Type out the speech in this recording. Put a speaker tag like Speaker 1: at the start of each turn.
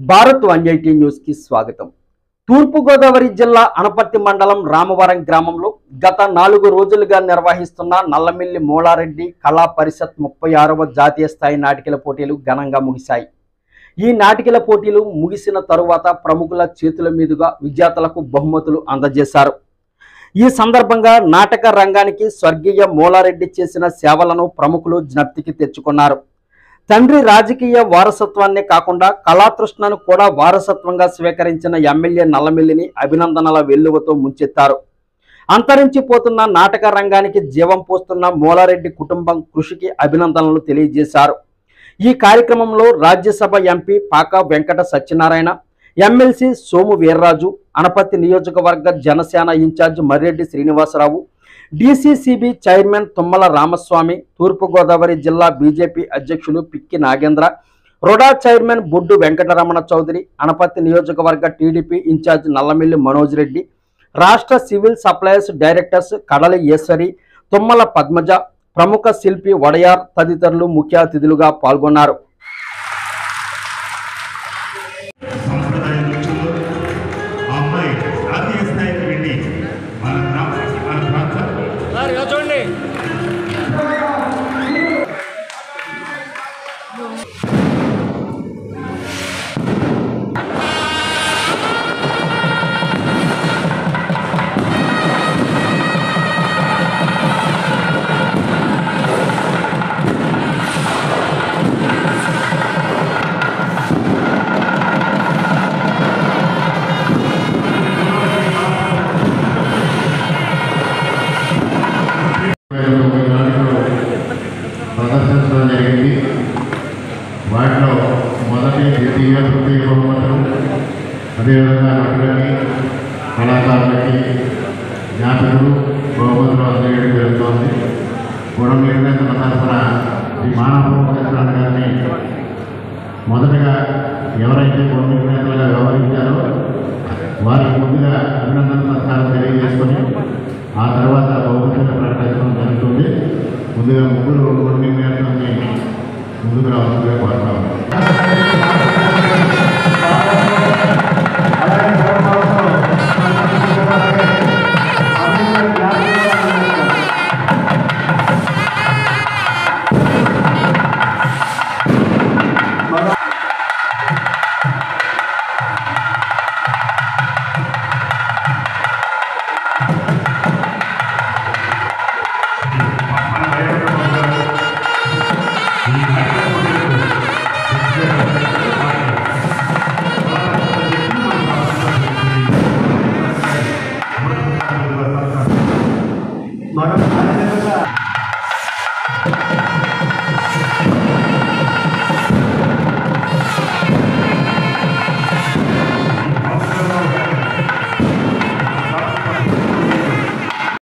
Speaker 1: Bharat 180 news కి స్వాగతం। తూర్పు గోదావరి జిల్లా అనపర్తి మండలం రామవరం గ్రామంలో గత 4 రోజులుగా నిర్వహిస్తున్న నల్లమిల్లి మూలారెడ్డి కళా పరిషత్ 36వ జాతీయ స్థాయి నాటికల పోటీలు ఘనంగా ముగిశాయి। ఈ నాటికల పోటీలు ముగిసిన తరువాత ప్రముఖుల చేతుల మీదుగా విజేతలకు బహుమతులు అందజేశారు। ఈ సందర్భంగా నాటక రంగానికి స్వర్గీయ మూలారెడ్డి చేసిన సేవలను ప్రముఖులు జ్ఞప్తికి తెచ్చుకున్నారు। తండ్రి రాజకీయ వారసత్వాన్ని కాకుండా కళాతృష్ణను కూడా వారసత్వంగా స్వీకరించిన ఎమ్మెల్యే నల్లమిల్లిని అభినందనల వెల్లువతో ముంచెత్తారు। అంతరించిపోతున్న నాటక రంగానికి జీవం పోస్తున్న మూలారెడ్డి కుటుంబం కృషికి అభినందనలు తెలియజేశారు। ఈ కార్యక్రమంలో రాజ్యసభ ఎంపీ పాక వెంకట సత్యనారాయణ, ఎమ్మెల్సీ సోము వీర్రాజు, అనపర్తి నియోజకవర్గ Janasena incharge Marreddy Srinivasarao, DCCB chairman Tummala Ramaswamy, తూర్పు గోదావరి జిల్లా బీజేపీ అధ్యక్షులు పిక్కి నాగేంద్ర, రొడా చైర్మన్ బొడ్డు వెంకటరమణ చౌదరి, అనపర్తి నియోజకవర్గ టీడీపీ ఇన్ఛార్జ్ నల్లమిల్లి మనోజ్ రెడ్డి, రాష్ట్ర సివిల్ సప్లైస్ డైరెక్టర్స్ కడలి ఈశ్వరి, తుమ్మల పద్మజ, ప్రముఖ శిల్పి వడయార్ తదితరులు ముఖ్య అతిథులుగా పాల్గొన్నారు।
Speaker 2: ప్రదర్శించడం జరిగింది। వాటిలో మొదటి ద్వితీయ తృతీయ బహుమతులు, అదేవిధంగా నటులకి కళాకారులకి జ్ఞాపకులు బహుమతులు అందజేయడం జరుగుతోంది। గుణం నిర్ణయించిన తరఫున ఈ మానవ గారిని మొదటగా ఎవరైతే గుణ నిర్ణేతలుగా వ్యవహరించారో వారికి ముందుగా అభినందన సత్కారం తెలియజేసుకొని ఆ తర్వాత బహుమతులు ప్రకటించడం జరుగుతుంది। ముందుగా ముగ్గురు గుణ నిర్ణేతలని ముందుగా కోరుతాము।